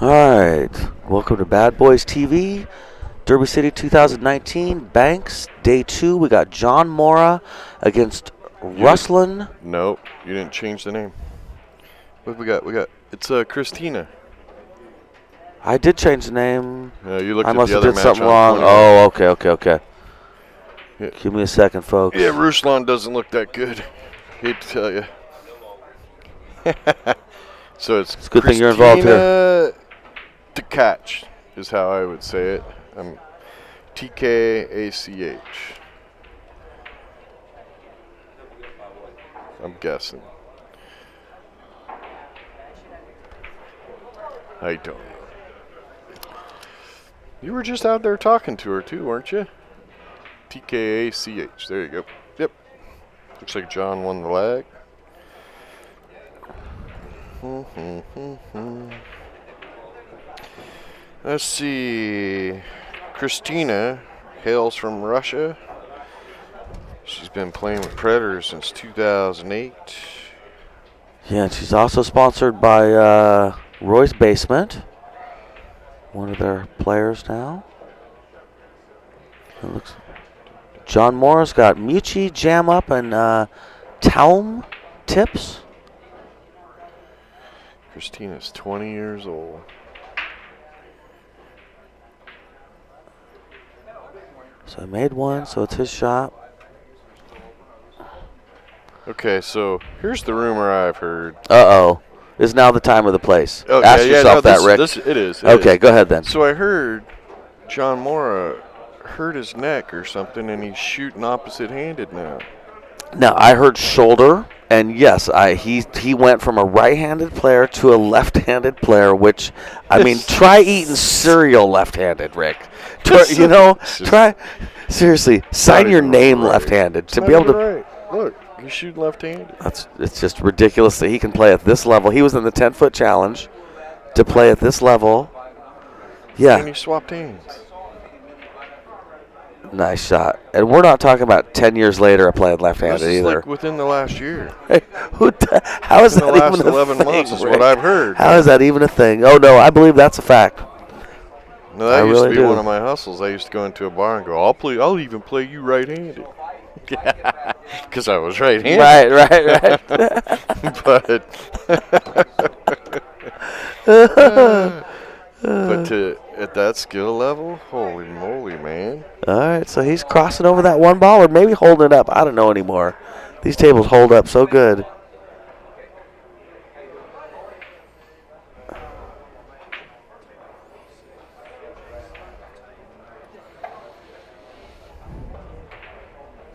All right, welcome to Bad Boys TV, Derby City 2019, Banks, Day 2. We got John Morra against You did, Ruslan. no, you didn't change the name. What we got? It's Christina. I did change the name. You looked I at must the have other did match something on wrong. 21. Oh, okay. Yeah, Give me a second, folks. yeah, Ruslan doesn't look that good. Hate to tell you. So it's It's a good thing you're involved here. Kristina Tkach is how I would say it. Tkach. I'm guessing. I don't know. You were just out there talking to her too, weren't you? Tkach. There you go. Yep. Looks like John won the leg. Let's see. Kristina hails from Russia. She's been playing with Predators since 2008. Yeah, and she's also sponsored by Roy's Basement, one of their players now. It looks. John Morra's got Mucci, Jam Up, and Talm tips. Kristina's 20 years old. So I made one, so it's his shot. Okay, so here's the rumor I've heard. Uh-oh. Is now the time of the place. Oh, Ask yeah, yourself no, that, Rick. It is. Okay, go ahead then. So I heard John Morra hurt his neck or something, and he's shooting opposite-handed now. Now, I heard shoulder, and yes, he went from a right-handed player to a left-handed player, which, I mean, try eating cereal left-handed, Rick. Try, seriously, sign your name right. left-handed to Not be able even to. right. Look, he's shooting left-handed. It's just ridiculous that he can play at this level. He was in the 10-foot challenge to play at this level. Yeah. And he swapped hands. Nice shot. And we're not talking about 10 years later of playing left-handed This is either. like within the last year. Hey, how is Within that the last even a 11 thing, months is Rick? what I've heard. How is that even a thing? Oh, no, I believe that's a fact. No, that I used really to be do. one of my hustles. I used to go into a bar and go, I'll even play you right-handed. Because I was right-handed. Right. But at that skill level, holy moly, man. All right, so he's crossing over that one ball or maybe holding it up. I don't know anymore. These tables hold up so good.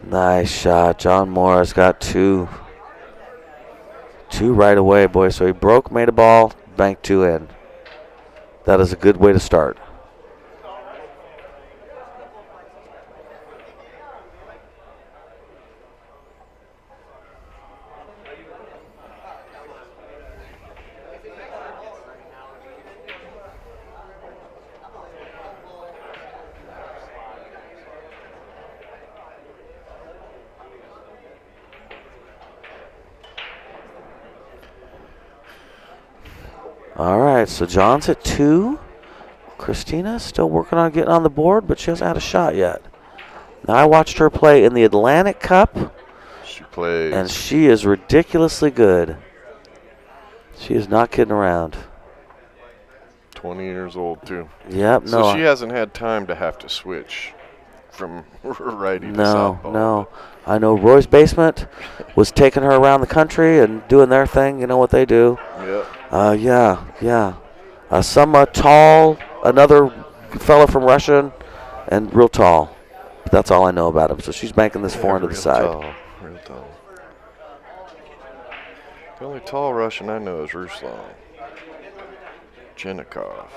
Nice shot. John Morra's got two. Two right away, boys. So he broke, made a ball, banked two in. That is a good way to start. All right, so John's at 2. Kristina's still working on getting on the board, but she hasn't had a shot yet. Now, I watched her play in the Atlantic Cup, She plays. and she is ridiculously good. She is not kidding around. 20 years old, too. Yep, no. So she hasn't had time to have to switch from righty to softball. No. I know Roy's Basement was taking her around the country and doing their thing. You know what they do. Yep. Yeah. Some tall, another fella from Russia, and real tall. But that's all I know about him. So she's banking this 4 into the side. Real tall. The only tall Russian I know is Ruslan. Chenikov.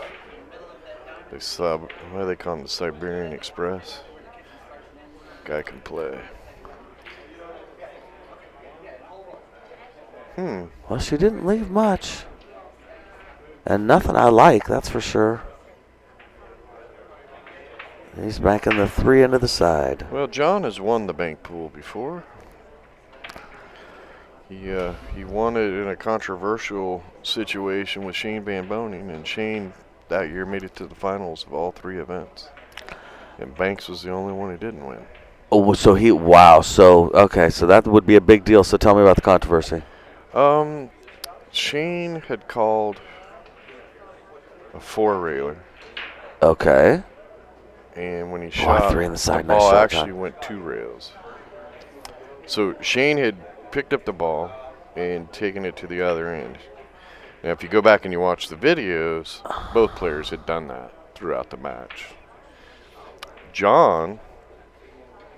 Why do they call him the Siberian Express? Guy can play. Well, she didn't leave much. And nothing I like, that's for sure. He's banking the 3 into the side. Well, John has won the bank pool before. He won it in a controversial situation with Shane Van Boening, and Shane that year made it to the finals of all 3 events. And Banks was the only one who didn't win. Oh, so wow. So, okay, so that would be a big deal. So tell me about the controversy. Shane had called a 4-railer. Okay. And when he shot, 3 in the side. the Nice ball shot, actually John. went 2 rails. So Shane had picked up the ball and taken it to the other end. Now, if you go back and you watch the videos, both players had done that throughout the match. John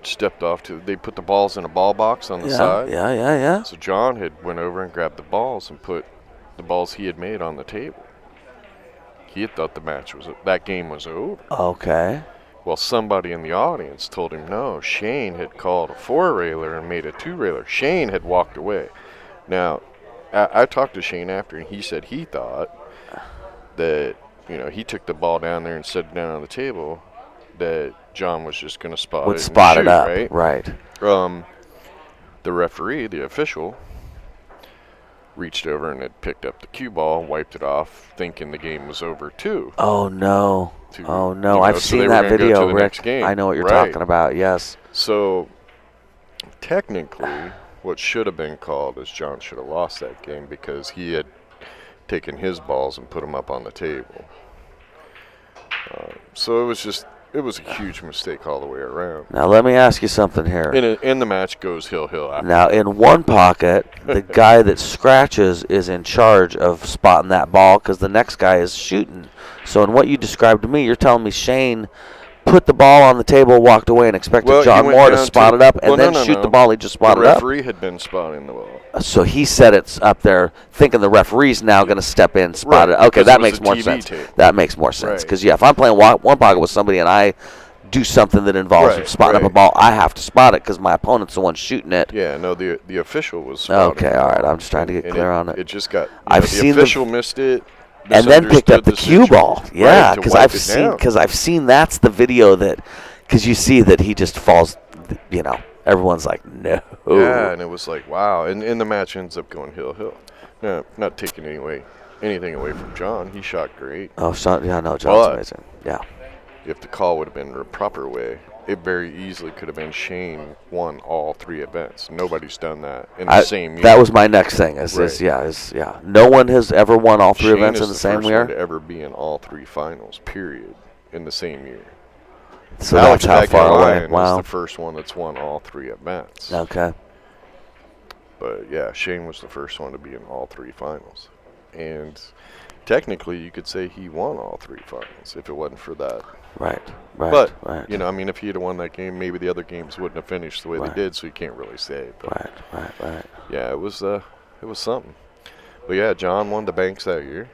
stepped off they put the balls in a ball box on the side. Yeah. So John had went over and grabbed the balls and put the balls he had made on the table. He had thought that game was over. Okay. Well, somebody in the audience told him no. Shane had called a 4-railer and made a 2-railer. Shane had walked away. Now, I talked to Shane after, and he said he thought that, he took the ball down there and set it down on the table, that John was just going to spot it and shoot, up, right? The referee, the official, reached over and had picked up the cue ball, wiped it off, thinking the game was over too. Oh no! I've seen that video, Rick. I know what you're talking about. Yes. So technically, what should have been called is John should have lost that game because he had taken his balls and put them up on the table. So it was a huge mistake all the way around. Now let me ask you something here. And the match goes hill after. Now in one pocket, the guy that scratches is in charge of spotting that ball because the next guy is shooting. So in what you described to me, you're telling me Shane put the ball on the table, walked away, and expected John Morra to spot it up and then shoot the ball he just spotted up? The referee had been spotting the ball. So he set it up there thinking the referee's now going to step in, spot it. Okay, that makes more sense. That makes more sense. Because, if I'm playing one pocket with somebody and I do something that involves spotting up a ball, I have to spot it because my opponent's the one shooting it. Yeah, no, the official was spotting all right. I'm just trying to get clear on it. It just got, the official missed it. And then picked up the cue ball. Yeah, because I've seen that's the video because you see that he just falls, everyone's like, no. Yeah, and it was like, wow. And the match ends up going hill. No, not taking anything away from John. He shot great. Oh, John's amazing. Yeah. If the call would have been the proper way, it very easily could have been Shane won all 3 events. Nobody's done that in the same year. That was my next thing. No one has ever won all 3 events in the same year. Shane is the first one to ever be in all 3 finals, period, in the same year. So that's how far away. Wow. Is the first one that's won all 3 events. Okay. But yeah, Shane was the first one to be in all 3 finals. And technically, you could say he won all 3 finals if it wasn't for that. Right. But, if he had won that game, maybe the other games wouldn't have finished the way they did, so you can't really say. But Right. Yeah, it was something. But yeah, John won the Banks that year.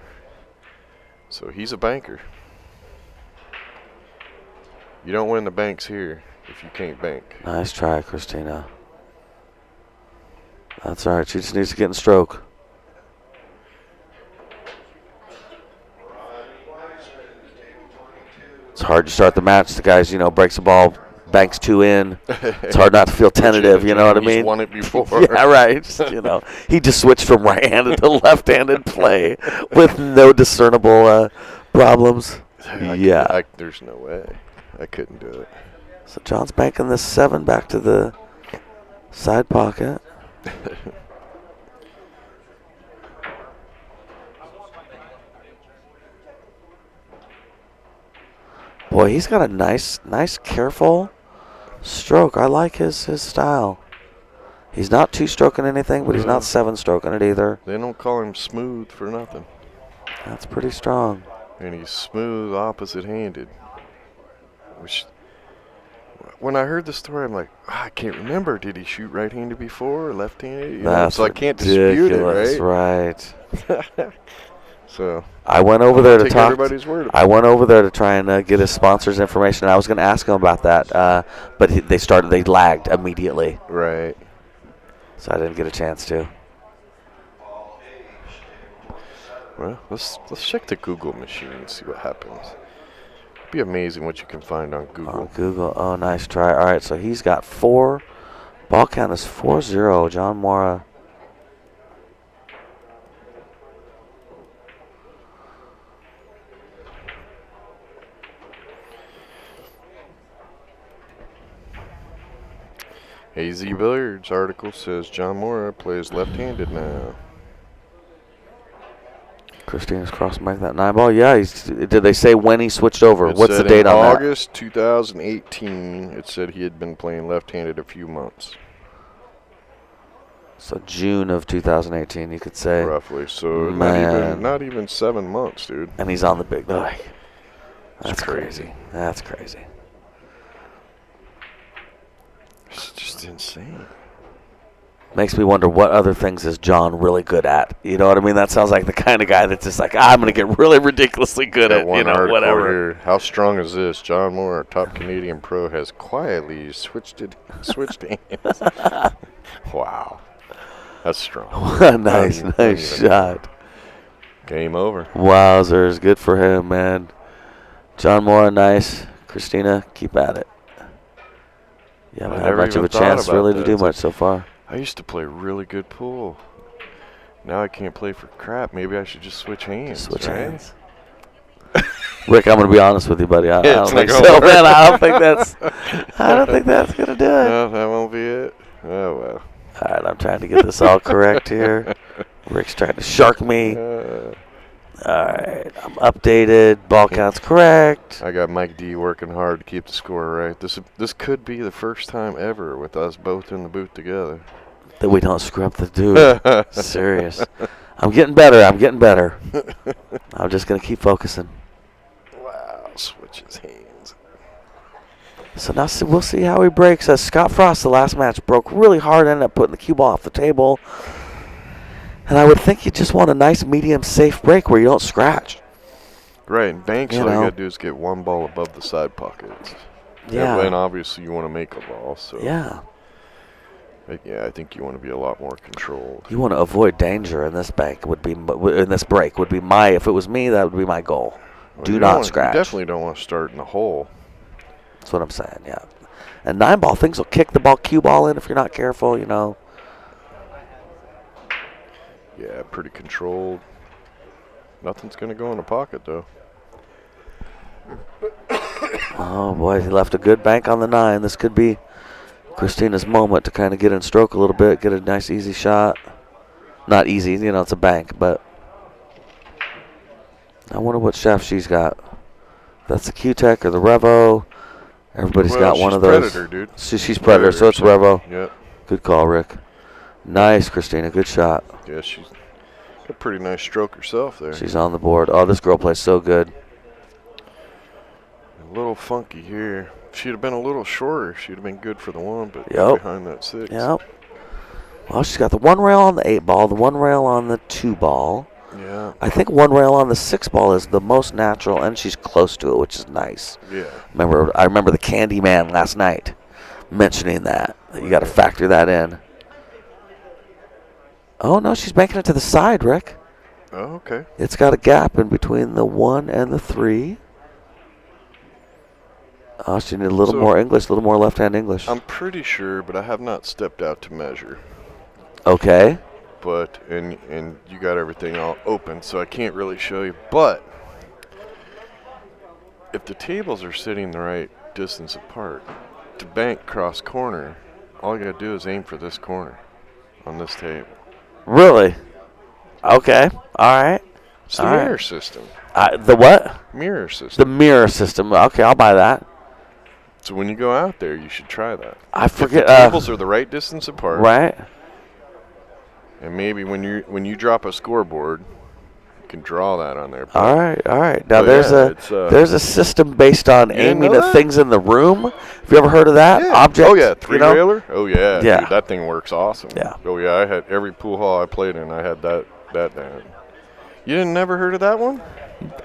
So he's a banker. You don't win the Banks here if you can't bank. Nice try, Christina. That's all right. She just needs to get in stroke. It's hard to start the match. The guys, breaks the ball, banks 2 in. It's hard not to feel tentative, you know what I mean? He's won it before. Yeah, right. He just switched from right-handed to left-handed play with no discernible problems. There's no way. I couldn't do it. So John's banking this 7 back to the side pocket. Boy, he's got a nice, careful stroke. I like his style. He's not 2-stroking anything, but he's not 7-stroking it either. They don't call him smooth for nothing. That's pretty strong. And he's smooth opposite-handed. Which, when I heard the story, I'm like, I can't remember. Did he shoot right-handed before or left-handed? So I can't dispute it, right? Right. So I went over there to talk. Everybody's word. I went over there to try and get his sponsors' information. I was going to ask him about that, but they lagged immediately. Right. So I didn't get a chance to. Well, let's check the Google machine and see what happens. It'd be amazing what you can find on Google. Oh, nice try. All right, so he's got 4. Ball count is 4-0. John Morra. AZ Billiards article says John Morra plays left-handed now. Kristina's crossing back that 9-ball. Yeah, did they say when he switched over? It What's the said date in on August 2018, it said he had been playing left-handed a few months. that? So June of 2018, you could say. Roughly. So Man. not even 7 months, dude. And he's on the big boy. That's It's crazy. crazy. That's crazy. It's just insane. Makes me wonder what other things is John really good at. You know what I mean? That sounds like the kind of guy that's just like, I'm going to get really ridiculously good Got at, one article whatever. Here. How strong is this? John Morra, top Canadian pro, has quietly switched hands. Wow. That's strong. nice shot. Game over. Wowzers. Good for him, man. John Morra, nice. Kristina, keep at it. Yeah, I haven't had much of a chance really to do much so far. I used to play really good pool. Now I can't play for crap. Maybe I should just switch hands. Hands. Rick, I'm gonna be honest with you, buddy. I don't think gonna so, work. man. I don't think that's gonna do it. No, that won't be it. Oh well. All right, I'm trying to get this all correct here. Rick's trying to shark me. All right, I'm updated. Ball count's correct. I got Mike D working hard to keep the score right. This could be the first time ever with us both in the booth together. That we don't screw up the dude. Serious. I'm getting better. I'm just going to keep focusing. Wow, switches hands. So now we'll see how he breaks. Scott Frost, the last match, broke really hard, ended up putting the cue ball off the table. And I would think you just want a nice medium safe break where you don't scratch. Right, and banks, all you got to do is get one ball above the side pockets. Yeah. And obviously you want to make a ball. So Yeah. Yeah, I think you want to be a lot more controlled. You want to avoid danger in this break would be my, if it was me, that would be my goal. Well, Do not scratch. You definitely don't want to start in the hole. That's what I'm saying, yeah. And 9-ball, things will kick the cue ball in if you're not careful, you know. Yeah, pretty controlled. Nothing's going to go in the pocket, though. Oh, boy, he left a good bank on the 9. This could be Kristina's moment to kind of get in stroke a little bit, get a nice, easy shot. Not easy, you know, it's a bank, but I wonder what shaft she's got. That's the Q-Tech or the Revo. Everybody's got one of those. Predator, dude. She's Predator, so it's Revo. Yep. Good call, Rick. Nice, Kristina. Good shot. Yeah, she's got a pretty nice stroke herself there. She's on the board. Oh, this girl plays so good. A little funky here. If she'd have been a little shorter, she'd have been good for the 1, but behind that 6. Yep. Well, she's got the 1 rail on the 8-ball, the 1 rail on the 2-ball. Yeah. I think 1 rail on the 6-ball is the most natural, and she's close to it, which is nice. Yeah. I remember the Candy Man last night mentioning that. You got to factor that in. Oh, no, she's banking it to the side, Rick. Oh, okay. It's got a gap in between the 1 and the 3. Oh, she needed a little more English, a little more left-hand English. I'm pretty sure, but I have not stepped out to measure. Okay. But, and you got everything all open, so I can't really show you. But, if the tables are sitting the right distance apart, to bank cross corner, all you got to do is aim for this corner on this table. Really? Okay. All right. It's the mirror system. The what? Mirror system. The mirror system. Okay, I'll buy that. So when you go out there, you should try that. I forget. If the tables are the right distance apart. Right. And maybe when you drop a scoreboard, you can draw that on there. All right. Now there's a system based on aiming at things in the room. Have you ever heard of that? Yeah. Object. Oh yeah, 3-railer. Oh yeah, Yeah. Dude, that thing works awesome. Yeah. Oh yeah, I had every pool hall I played in. I had that down. You didn't never heard of that one?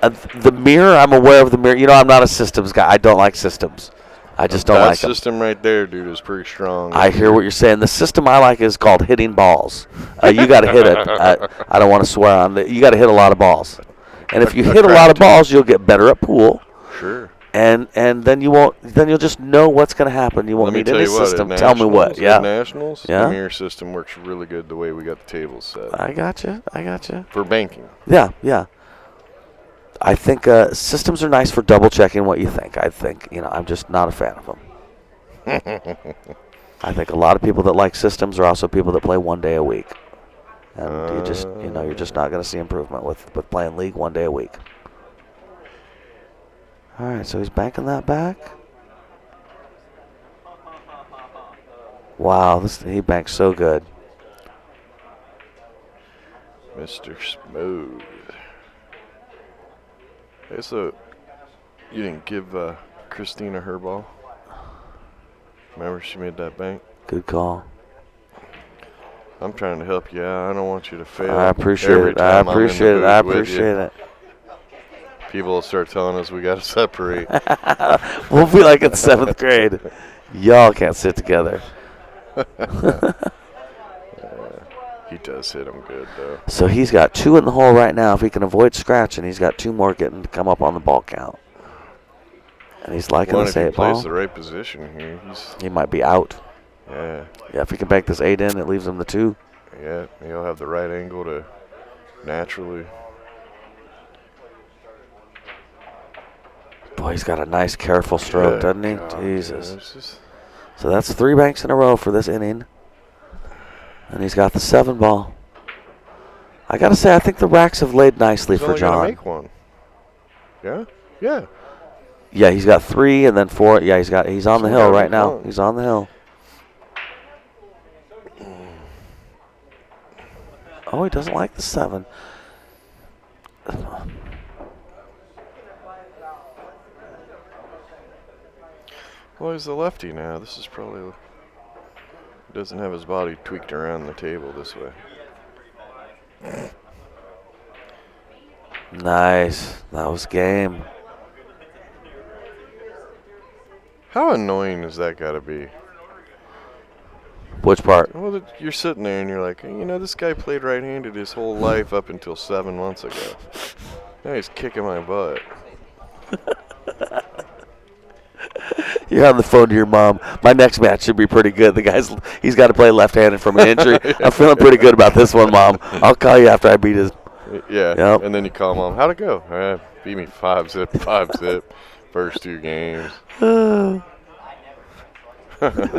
The mirror. I'm aware of the mirror. You know, I'm not a systems guy. I don't like systems. I just don't like them. That system right there, dude, is pretty strong. I hear what you're saying. The system I like is called hitting balls. You got to hit it. I don't want to swear on it. You got to hit a lot of balls. And if you hit a lot of balls, you'll get better at pool. Sure. And then you won't. Then you'll just know what's going to happen. You won't need any system. Tell me what. Yeah. Nationals. Yeah. The mirror system works really good the way we got the tables set. I gotcha. For banking. Yeah. I think systems are nice for double checking what you think. I think I'm just not a fan of them. I think a lot of people that like systems are also people that play 1 day a week. And you're just not going to see improvement with playing league 1 day a week. All right, so he's banking that back. Wow, he banks so good. Mr. Smooth. Hey, so you didn't give Kristina her ball? Remember she made that bank? Good call. I'm trying to help you out. I don't want you to fail. I appreciate it. I appreciate it. People will start telling us we got to separate. We'll be like in 7th grade. Y'all can't sit together. He does hit him good, though. So he's got 2 in the hole right now. If he can avoid scratching, he's got 2 more getting to come up on the ball count. And he's liking this 8 ball. If he plays the right position here, he might be out. Yeah. Yeah, if he can bank this 8 in, it leaves him the 2. Yeah, he'll have the right angle to naturally. Boy, he's got a nice, careful stroke, doesn't he? God, Jesus. So that's 3 banks in a row for this inning. And he's got the 7 ball. I got to say, I think the racks have laid nicely for John. Make one. Yeah? Yeah. Yeah, he's got 3 and then 4. Yeah, he's on the hill right now. He's on the hill. Oh, he doesn't like the 7. Well, he's a lefty now. This is probably... Doesn't have his body tweaked around the table this way. Nice. That was game. How annoying has that got to be? Which part? Well, you're sitting there and you're like, this guy played right-handed his whole life up until 7 months ago. Now he's kicking my butt. You're on the phone to your mom. My next match should be pretty good. He's got to play left-handed from an injury. I'm feeling pretty good about this one, Mom. I'll call you after I beat his. Yeah. Yep. And then you call Mom. How'd it go? Beat me 5-zip. First 2 games.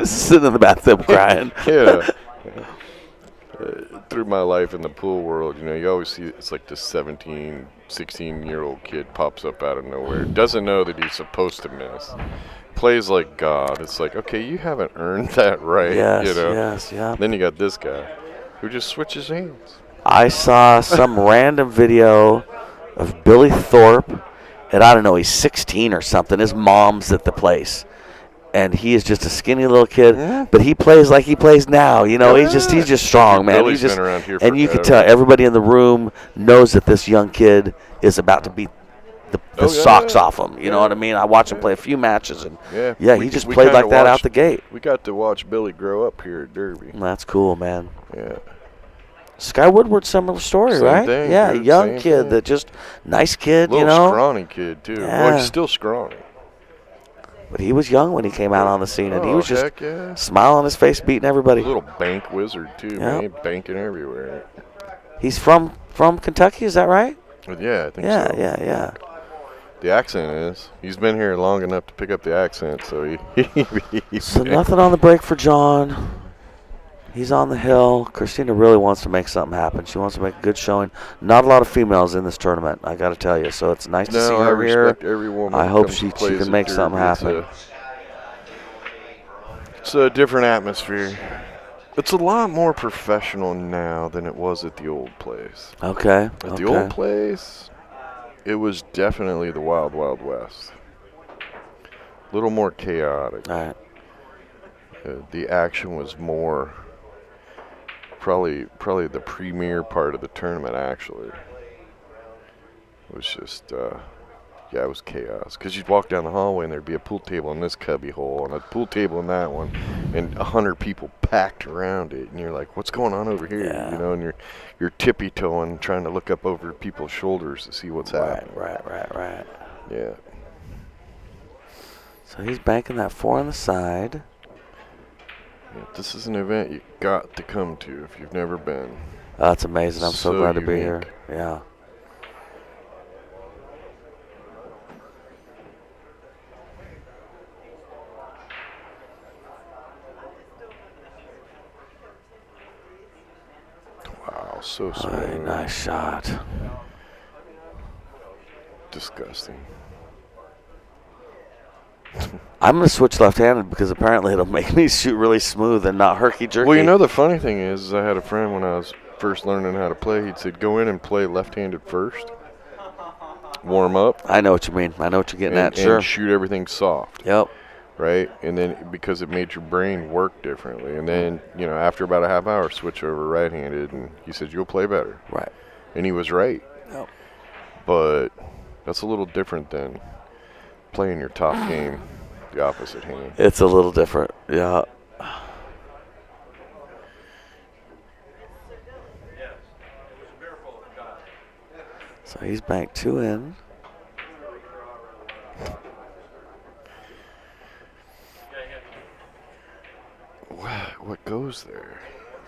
Sitting in the bathtub crying. Yeah. Through my life in the pool world, you always see it's like this 17, 16-year-old kid pops up out of nowhere. Doesn't know that he's supposed to miss. Plays like God. It's like, okay, you haven't earned that right. Yes, yeah. Then you got this guy who just switches hands. I saw some random video of Billy Thorpe, and I don't know, he's 16 or something. His mom's at the place. And he is just a skinny little kid, but he plays like he plays now. He's just strong, man. Billy's been around here and you can tell everybody in the room knows that this young kid is about to beat the socks off him. You know what I mean? I watched him play a few matches, and he just played like that out the gate. We got to watch Billy grow up here at Derby. That's cool, man. Yeah. Sky Woodward, similar story, Same right? Thing, yeah, dude, young kid that just nice kid, little scrawny kid too. Yeah. Well, he's still scrawny. But he was young when he came out on the scene, and he was just smile on his face, beating everybody. A little bank wizard too, man. Banking everywhere. He's from Kentucky, is that right? Yeah, I think so. Yeah. The accent is. He's been here long enough to pick up the accent, so he So nothing on the break for John. He's on the hill. Christina really wants to make something happen. She wants to make a good showing. Not a lot of females in this tournament, I got to tell you. So it's nice to see her here. Every woman I hope she can make something happen. It's a different atmosphere. It's a lot more professional now than it was at the old place. Okay. At the old place, it was definitely the Wild Wild West. A little more chaotic. All right. The action was more... Probably the premier part of the tournament, actually. It was just, it was chaos. Because you'd walk down the hallway and there'd be a pool table in this cubby hole and a pool table in that one, and 100 people packed around it, and you're like, what's going on over here? Yeah. And you're tippy-toeing, trying to look up over people's shoulders to see what's happening. Right. Yeah. So he's banking that 4 on the side. This is an event you got to come to if you've never been. That's amazing. I'm so glad to be unique. here. Yeah. so All smooth. right, nice shot. Disgusting. I'm going to switch left-handed because apparently it'll make me shoot really smooth and not herky-jerky. Well, you know, the funny thing is I had a friend when I was first learning how to play. He'd said, go in and play left-handed first. Warm up. I know what you mean. I know what you're getting at. Sure. And shoot everything soft. Yep. Right? And then because it made your brain work differently. And then, you know, after about a half hour, switch over right-handed. And he said, you'll play better. Right. And he was right. Yep. But that's a little different than playing your top game the opposite hand. It's a little different. Yeah. So he's banked 2 in. What goes there?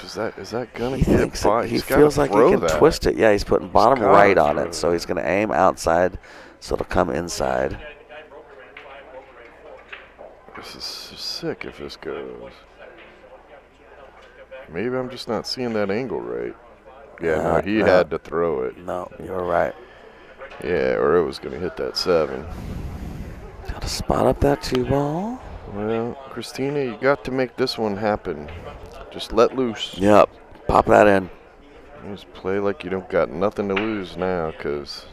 Is that gonna He get thinks by? he He's feels gotta like he throw can that. twist it. Yeah, he's putting bottom gotta right on throw it, so that. he's going to aim outside, so it'll come inside. This is sick if this goes. Maybe I'm just not seeing that angle right. Yeah, no, he had to throw it. No, you're right. Yeah, or it was gonna hit that 7. Got to spot up that 2 ball. Well, Christina, you got to make this one happen. Just let loose. Yep. Pop that in. You just play like you don't got nothing to lose now, because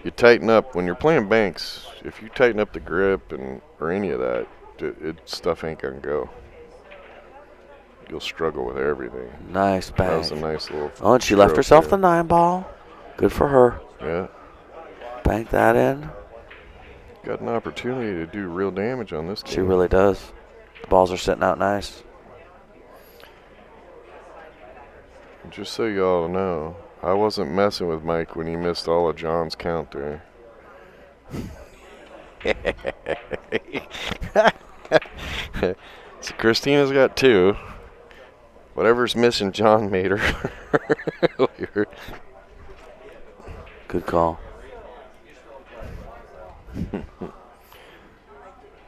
you tighten up. When you're playing banks, if you tighten up the grip or any of that, stuff ain't going to go. You'll struggle with everything. Nice bank. That was a nice little Oh, and she left stroke herself there. the 9 ball. Good for her. Yeah. Bank that in. Got an opportunity to do real damage on this game. She really does. The balls are sitting out nice. Just so you all know, I wasn't messing with Mike when he missed all of John's count there. So Christina's got 2. Whatever's missing, John made her. Good call.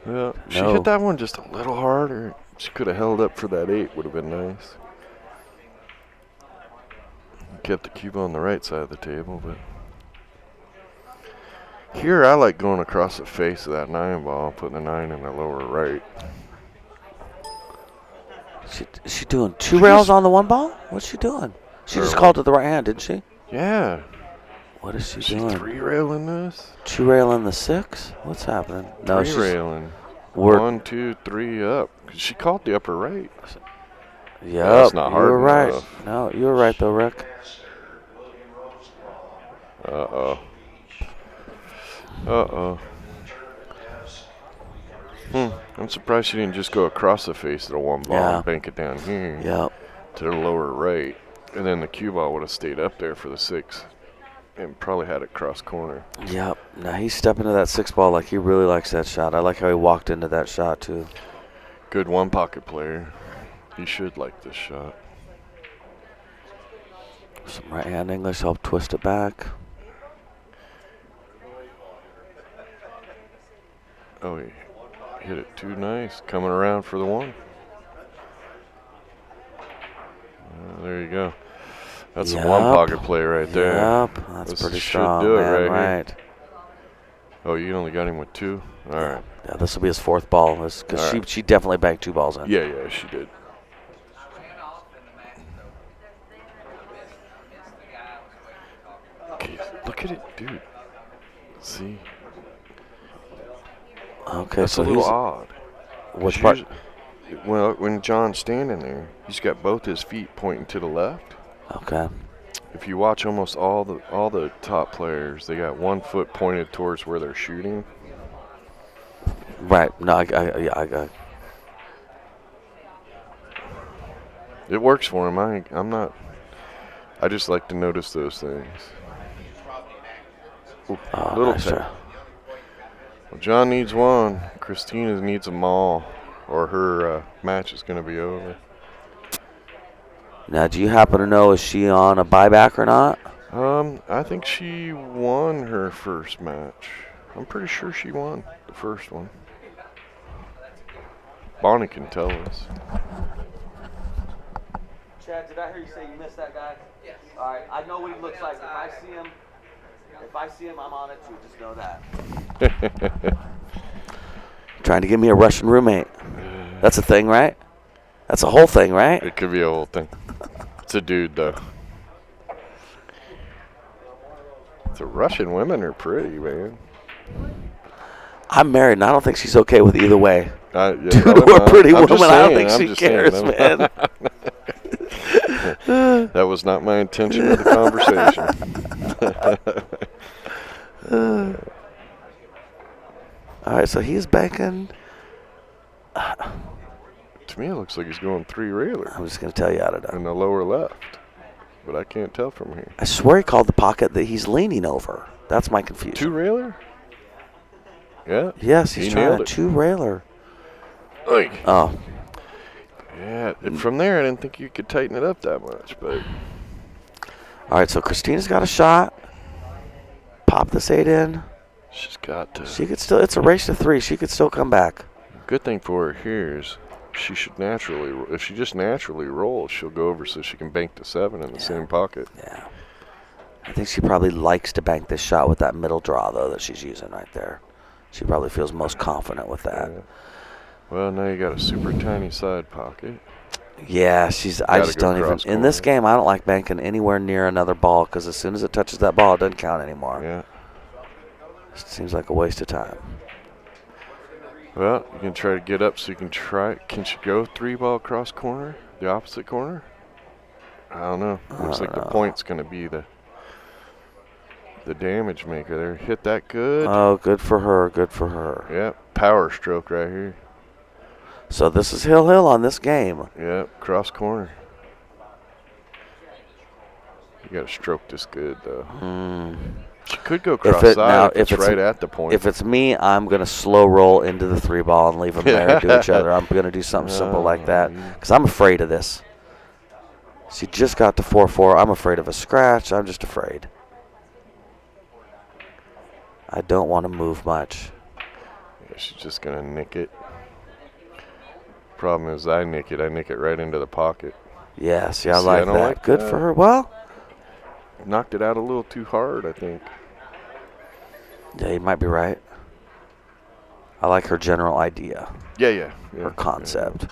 Yeah, she No. hit that one just a little harder. She could have held up for that 8. Would have been nice. Kept the cube on the right side of the table, but here I like going across the face of that 9 ball, putting the 9 in the lower right. Is she doing 2 rails on the 1 ball? What's she doing? She just called it the right hand, didn't she? Yeah. What is she She doing? 3 railing this? 2 railing the 6? What's happening? No, 3 railing. We're 1, 2, 3 up. She called the upper right. Yep, That's not hard you were right. enough. No, you were right though, Rick. Uh-oh. Uh-oh. I'm surprised she didn't just go across the face of the 1 ball and bank it down here Yep. to the lower right. And then the cue ball would have stayed up there for the 6 and probably had it cross corner. Yep. Now he's stepping to that 6 ball like he really likes that shot. I like how he walked into that shot too. Good 1 pocket player. He should like this shot. Some right hand English help twist it back. Oh, he hit it too nice. Coming around for the 1. There you go. That's a 1 pocket play right there. Yep. That's This pretty should strong, do it man. right here. Oh, you only got him with 2? All right. Yeah, this will be his 4th ball because she definitely banked 2 balls in. Yeah, she did. Okay, look at it, dude. See? Okay, That's so a little he's odd. which part? Well, when John's standing there, he's got both his feet pointing to the left. Okay. If you watch almost all the top players, they got 1 foot pointed towards where they're shooting. Right. No, I got. It works for him. I'm not. I just like to notice those things. Ooh, little nice tap. try. Well, John needs 1. Christina needs them all, or her match is going to be over. Now, do you happen to know, is she on a buyback or not? I think she won her first match. I'm pretty sure she won the first one. Bonnie can tell us. Check. Chad, did I hear you say you missed that guy? Yes. All right, I know what he looks like. If I see him, I'm on it too. Just know that. Trying to give me a Russian roommate. That's a thing, right? That's a whole thing, right? It could be a whole thing. It's a dude, though. The Russian women are pretty, man. I'm married, and I don't think she's okay with either way. Yeah, Dude, or a pretty woman, I don't think she cares, man. That was not my intention of the conversation. All right, so he's banking. To me, it looks like he's going 3 railer I'm just going to tell you, I don't know. in the lower left, but I can't tell from here. I swear he called the pocket that he's leaning over. That's my confusion. 2 railer? Yeah. Yes, he's trying nailed a it. 2 railer. Oy. Oh, Yeah, from there, I didn't think you could tighten it up that much, but all right, so Christina's got a shot. Pop this 8 in. she's got to. She could still, it's a race to 3. She could still come back. Good thing for her here is she should naturally, if she just naturally rolls, she'll go over so she can bank to 7 in the same pocket. Yeah. I think she probably likes to bank this shot with that middle draw, though, that she's using right there. She probably feels most confident with that. Yeah. Well, now you got a super tiny side pocket. Yeah, I just don't even. In this game, I don't like banking anywhere near another ball because as soon as it touches that ball, it doesn't count anymore. Yeah. It seems like a waste of time. Well, you can try to get up so you can try. Can she go 3-ball cross corner, the opposite corner? I don't know. Looks like the point's going to be the damage maker there. Hit that good. Oh, good for her. Good for her. Yep, power stroke right here. So this is hill on this game. Yep, cross corner. You got to stroke this good though. She could go cross side if it's right at the point. If it's me, I'm going to slow roll into the 3-ball and leave them there to each other. I'm going to do something simple like that because I'm afraid of this. She just got to 4-4. I'm afraid of a scratch. I'm just afraid. I don't want to move much. Yeah, she's just going to nick it. Problem is I nick it right into the pocket. Yeah, see, I like that. Good for her. Well, knocked it out a little too hard, I think. Yeah, you might be right. I like her general idea. Yeah. Her concept.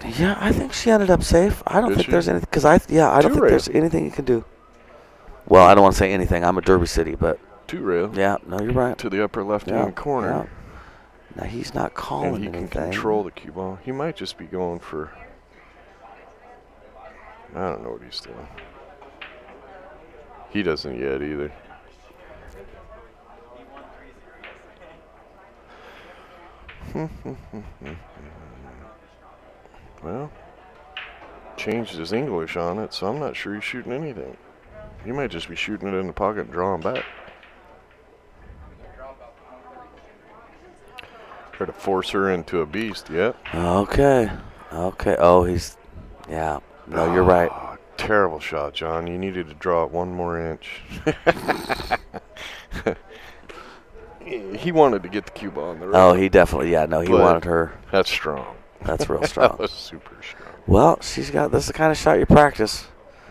Yeah, I think she ended up safe. I don't think there's anything because I don't think there's anything you can do. Well, I don't want to say anything. I'm a Derby City, but 2 rail. Yeah, no, you're right. To the upper left-hand corner. Yeah. Now he's not calling anything. And he can control the cue ball. He might just be going for. I don't know what he's doing. He doesn't yet either. Well, changed his English on it, so I'm not sure he's shooting anything. He might just be shooting it in the pocket and drawing back. Try to force her into a beast, yep. Okay. Oh, yeah. No, you're right. Terrible shot, John. You needed to draw it 1 more inch. He wanted to get the cue ball on the rail. Oh, he definitely, he wanted her. That's strong. That's real strong. That was super strong. Well, this is the kind of shot you practice.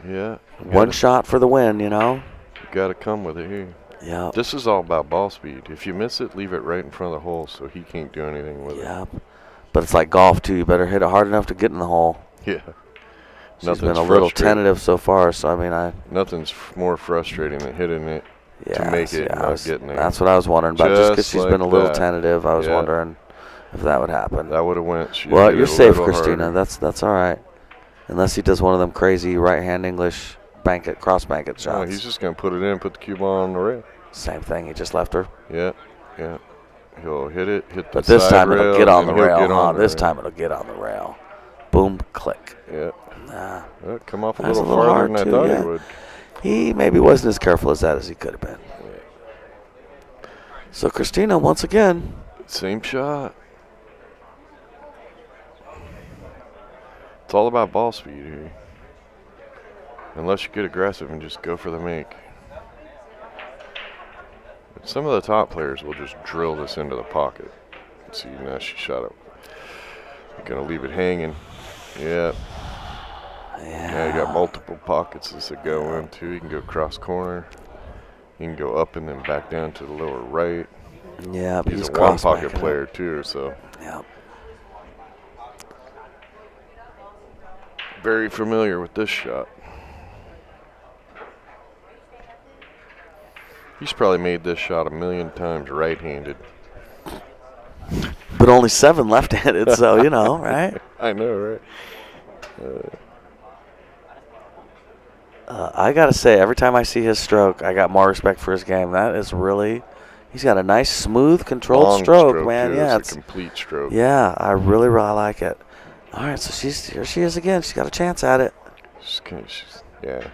Yeah. One shot for the win, you know. You got to come with it here. Yeah. This is all about ball speed. If you miss it, leave it right in front of the hole so he can't do anything with it. Yeah. But it's like golf, too. You better hit it hard enough to get in the hole. Yeah. She's been a little tentative so far, so Nothing's more frustrating than hitting it to make it and not getting it. That's what I was wondering about. Just because she's been a little tentative, I was wondering if that would happen. That would have went. Well, you're safe, Christina. That's all right. Unless he does one of them crazy right-hand English cross bank it shots. No, he's just going to put it in, put the cue ball on the rail. Same thing. He just left her. Yeah. He'll hit it, hit the But this side time it'll get on the rail, huh? This time it'll get on the rail. Boom, click. Yeah. Nah. Well, come off a little farther than I thought he would. He maybe wasn't as careful as that as he could have been. Yeah. So Christina, once again. Same shot. It's all about ball speed here. Unless you get aggressive and just go for the make. But some of the top players will just drill this into the pocket. See, now she shot it. Gonna leave it hanging. Yeah. Yeah, you got multiple pockets as it go into. You can go cross corner. You can go up and then back down to the lower right. Yeah, He's a one pocket player too, so. Yeah. Very familiar with this shot. He's probably made this shot 1,000,000 times right-handed. But only 7 left-handed, so you know, right? I know, right? I gotta say, every time I see his stroke, I got more respect for his game. That is really, he's got a nice, smooth, controlled Long stroke, man. too. Yeah, it's a complete stroke. Yeah, I really, really like it. All right, so here she is again. She's got a chance at it. Yeah.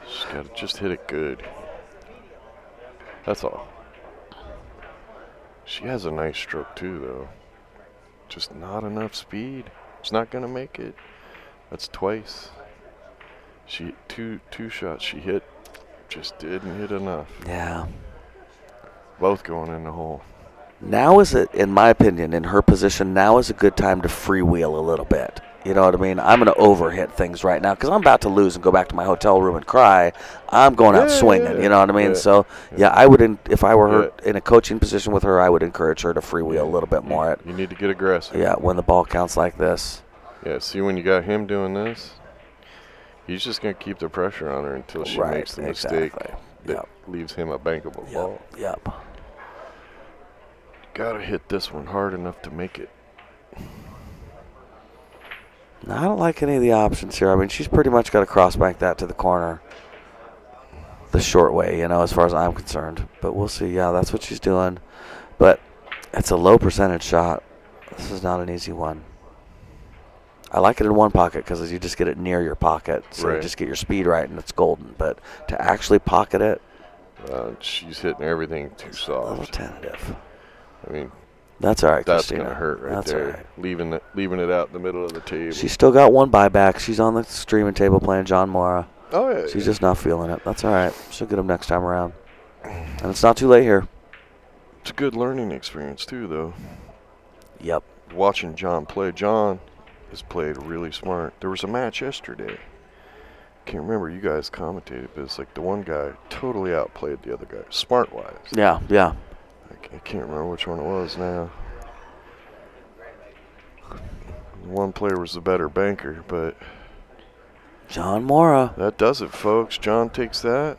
She's got to just hit it good. That's all. She has a nice stroke too, though. Just not enough speed. It's not gonna make it. That's twice. She two shots she hit, just didn't hit enough. Yeah. Both going in the hole. Now is it, in my opinion, in her position, now is a good time to freewheel a little bit. You know what I mean? I'm going to overhit things right now because I'm about to lose and go back to my hotel room and cry. I'm going out swinging. Yeah. You know what I mean? So, I would, if I were her in a coaching position with her, I would encourage her to freewheel a little bit more. You need to get aggressive. Yeah, when the ball counts like this. Yeah, see when you got him doing this, he's just going to keep the pressure on her until she makes the mistake that leaves him a bankable ball. Yep. Got to hit this one hard enough to make it. No, I don't like any of the options here. I mean, she's pretty much got to cross-bank that to the corner the short way, as far as I'm concerned. But we'll see. Yeah, that's what she's doing. But it's a low percentage shot. This is not an easy one. I like it in one pocket because you just get it near your pocket. So you just get your speed right and it's golden. But to actually pocket it. She's hitting everything too soft. A little tentative. I mean, that's all right, that's Christina. That's going to hurt that's there. All right. Leaving it out in the middle of the table. She's still got one buyback. She's on the streaming table playing John Morra. Oh, yeah. She's just not feeling it. That's all right. She'll get him next time around. And it's not too late here. It's a good learning experience, too, though. Yep. Watching John play. John has played really smart. There was a match yesterday. Can't remember, you guys commentated, but it's like the one guy totally outplayed the other guy, smart-wise. Yeah. I can't remember which one it was now. One player was the better banker, but John Morra. That does it, folks. John takes that.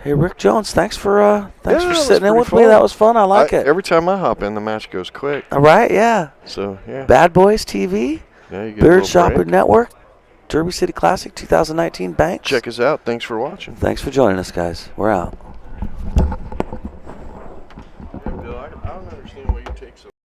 Hey, Rick Jones, thanks for sitting in with fun. me. That was fun. I like it. Every time I hop in, the match goes quick. All right, yeah. So, yeah. Bad Boys TV, Yeah, you get Beard Shopper break. Network, Derby City Classic 2019 Banks. Check us out. Thanks for watching. Thanks for joining us, guys. We're out.